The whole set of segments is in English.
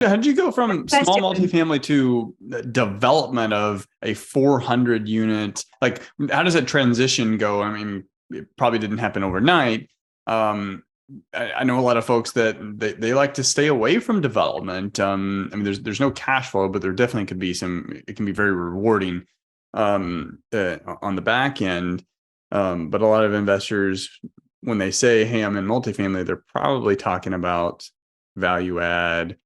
How did you go from small Question. multifamily to the development of a 400 unit? Like, how does that transition go? I mean, it probably didn't happen overnight. Um, I know a lot of folks that they like to stay away from development. I mean, there's no cash flow, but there definitely could be some. It can be very rewarding on the back end. But a lot of investors, when they say, "Hey, I'm in multifamily," they're probably talking about value add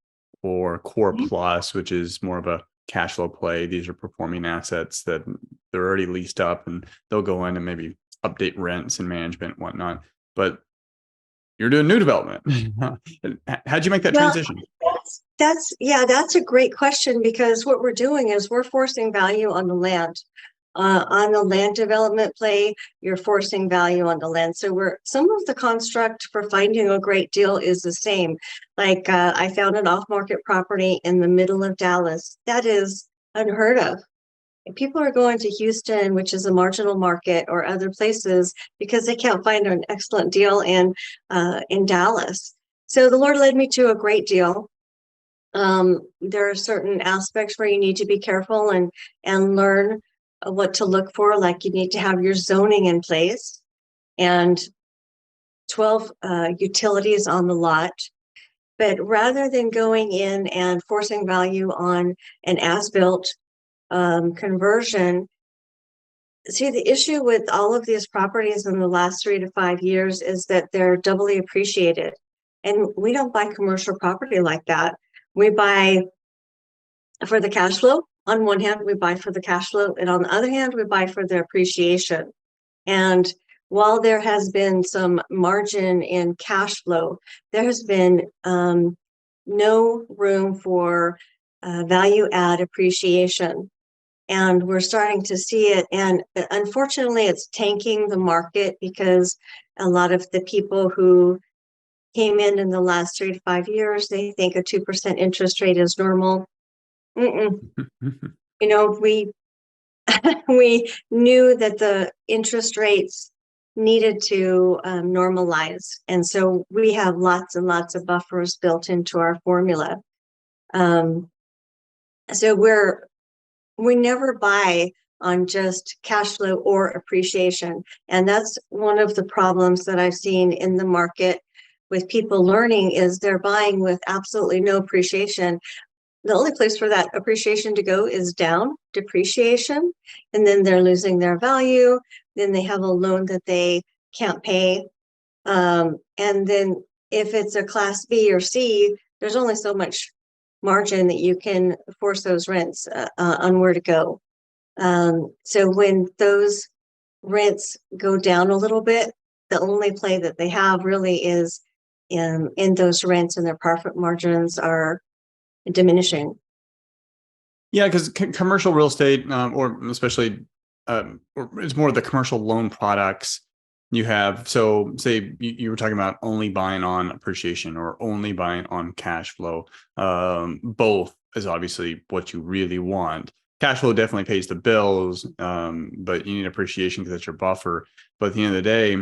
or core plus, which is more of a cash flow play. These are performing assets that they're already leased up, and they'll go in and maybe update rents and management and whatnot. But you're doing new development. How'd you make that Well, transition? that's a great question because what we're doing is we're forcing value on the land. On the land development play, you're forcing value on the land. So we're some of the construct for finding a great deal is the same. Like I found an off-market property in the middle of Dallas. That is unheard of. People are going to Houston, which is a marginal market, or other places because they can't find an excellent deal in Dallas. So the Lord led me to a great deal. There are certain aspects where you need to be careful and learn what to look for. Like you need to have your zoning in place and 12 utilities on the lot. But rather than going in and forcing value on an as-built conversion, see, the issue with all of these properties in the last 3 to 5 years is that they're doubly appreciated. And we don't buy commercial property like that. We buy for the cash flow. On one hand, we buy for the cash flow, and on the other hand, we buy for the appreciation. And while there has been some margin in cash flow, there has been no room for value add appreciation. And we're starting to see it. And unfortunately, it's tanking the market because a lot of the people who came in the last 3 to 5 years, they think a 2% interest rate is normal. Mm-mm. You know, we knew that the interest rates needed to normalize. And so we have lots and lots of buffers built into our formula. Um, so we never buy on just cash flow or appreciation. And that's one of the problems that I've seen in the market with people learning is they're buying with absolutely no appreciation. The only place for that appreciation to go is down, depreciation, and then they're losing their value. Then they have a loan that they can't pay. And then if it's a class B or C, there's only so much margin that you can force those rents on where to go. So when those rents go down a little bit, the only play that they have really is in those rents, and their profit margins are diminishing. Yeah, because commercial real estate, or especially, or it's more of the commercial loan products you have. So, say you were talking about only buying on appreciation or only buying on cash flow. Both is obviously what you really want. Cash flow definitely pays the bills, but you need appreciation because that's your buffer. But at the end of the day,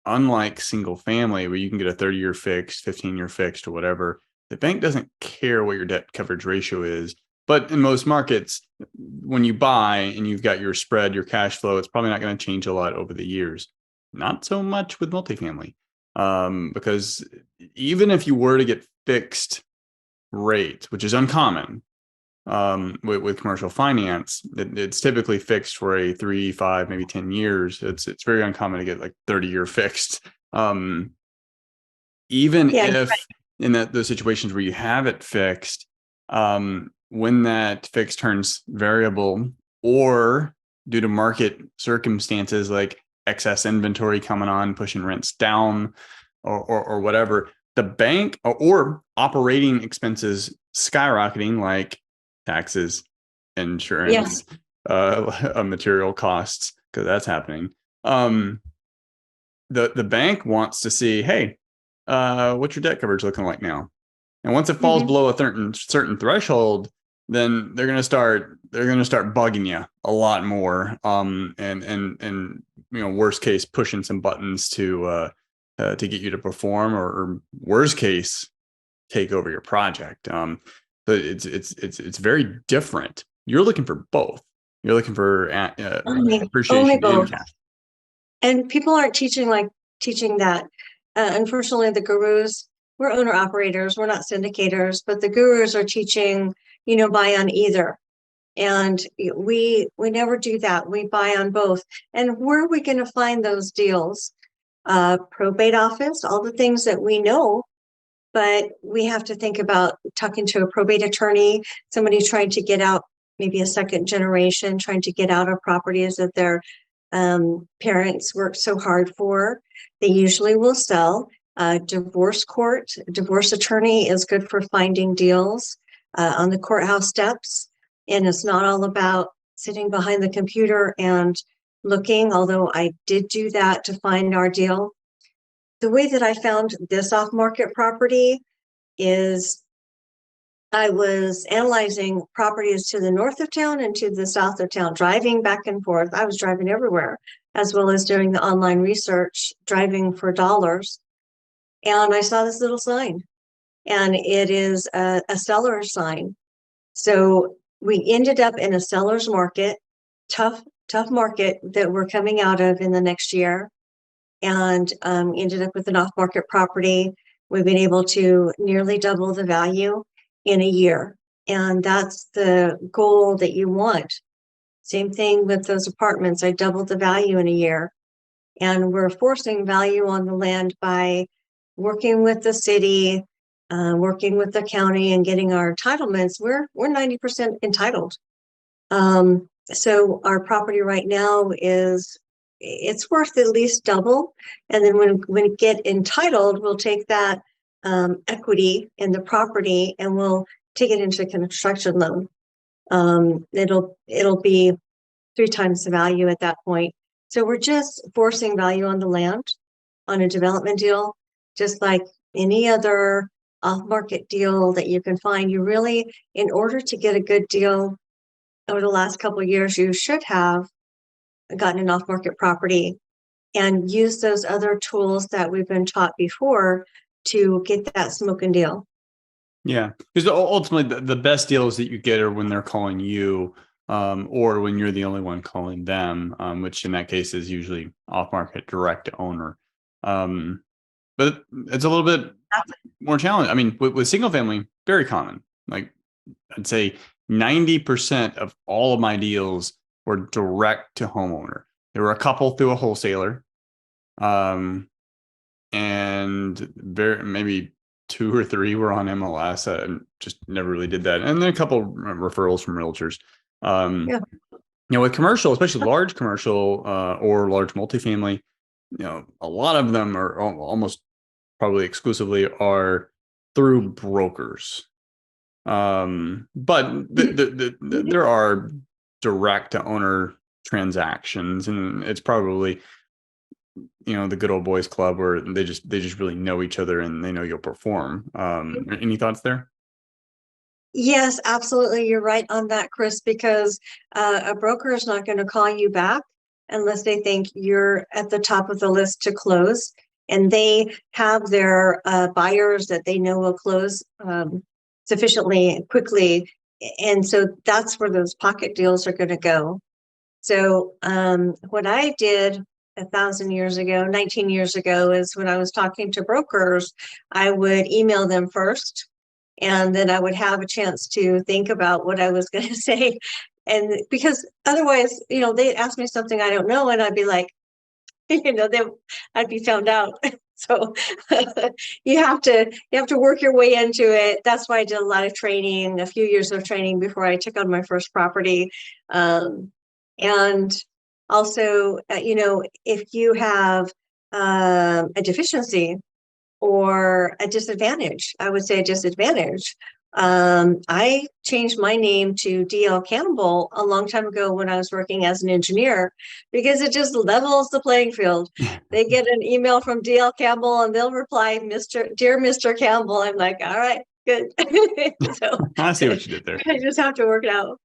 unlike single family, where you can get a 30-year fixed, 15-year fixed, or whatever, the bank doesn't care what your debt coverage ratio is. But in most markets, when you buy and you've got your spread, your cash flow, it's probably not going to change a lot over the years. Not so much with multifamily, because even if you were to get fixed rates, which is uncommon with commercial finance, it's typically fixed for a 3, 5, maybe 10 years. It's very uncommon to get like 30-year fixed. Even Yeah. if in those situations where you have it fixed, when that fix turns variable or due to market circumstances like excess inventory coming on, pushing rents down or whatever, the bank or operating expenses skyrocketing like taxes, Yes. insurance, material costs, because that's happening. The bank wants to see, hey, what's your debt coverage looking like now? And once it falls Mm-hmm. below a certain threshold, then they're gonna start bugging you a lot more. And worst case, pushing some buttons to get you to perform, or worst case, take over your project. But it's very different. You're looking for both. You're looking for Only appreciation and both. cash. And people aren't teaching that. Unfortunately, the gurus, we're owner operators, we're not syndicators, but the gurus are teaching, buy on either. And we never do that. We buy on both. And where are we going to find those deals? Probate office, all the things that we know, but we have to think about talking to a probate attorney, somebody trying to get out, maybe a second generation, trying to get out of properties that their parents worked so hard for. They usually will sell. Divorce court, divorce attorney is good for finding deals on the courthouse steps. And it's not all about sitting behind the computer and looking, although I did do that to find our deal. The way that I found this off-market property is I was analyzing properties to the north of town and to the south of town, driving back and forth. I was driving everywhere, as well as doing the online research, driving for dollars. And I saw this little sign, and it is a seller's sign. So we ended up in a seller's market, tough market that we're coming out of in the next year, and ended up with an off-market property. We've been able to nearly double the value in a year. And that's the goal that you want. Same thing with those apartments. I doubled the value in a year. And we're forcing value on the land by working with the city, working with the county, and getting our entitlements. We're 90% entitled. So our property right now it's worth at least double. And then when we get entitled, we'll take that equity in the property and we'll take it into a construction loan. It'll be 3 times the value at that point. So we're just forcing value on the land on a development deal, just like any other off-market deal that you can find. You really, in order to get a good deal over the last couple of years, you should have gotten an off-market property and use those other tools that we've been taught before to get that smoking deal. Yeah, because ultimately the best deals that you get are when they're calling you, or when you're the only one calling them, which in that case is usually off-market direct to owner. But it's a little bit more challenging. I mean, with single family, very common. Like I'd say 90% of all of my deals were direct to homeowner. There were a couple through a wholesaler, and maybe 2 or 3 were on MLS. I just never really did that. And then a couple referrals from realtors. With commercial, especially large commercial or large multifamily, a lot of them are almost probably exclusively are through brokers. But there are direct to owner transactions, and it's probably the good old boys club where they just really know each other and they know you'll perform. Any thoughts there? Yes, absolutely. You're right on that, Chris, because a broker is not going to call you back unless they think you're at the top of the list to close, and they have their buyers that they know will close sufficiently quickly. And so that's where those pocket deals are going to go. So what I did 1,000 years ago, 19 years ago, is when I was talking to brokers, I would email them first, and then I would have a chance to think about what I was going to say. And because otherwise, they'd ask me something I don't know, and I'd be like, I'd be found out. So you have to work your way into it. That's why I did a lot of training, a few years of training before I took on my first property. And also, if you have a deficiency or a disadvantage, I would say a disadvantage. I changed my name to D.L. Campbell a long time ago when I was working as an engineer, because it just levels the playing field. They get an email from D.L. Campbell and they'll reply, Dear Mr. Campbell. I'm like, all right, good. So I see what you did there. I just have to work it out.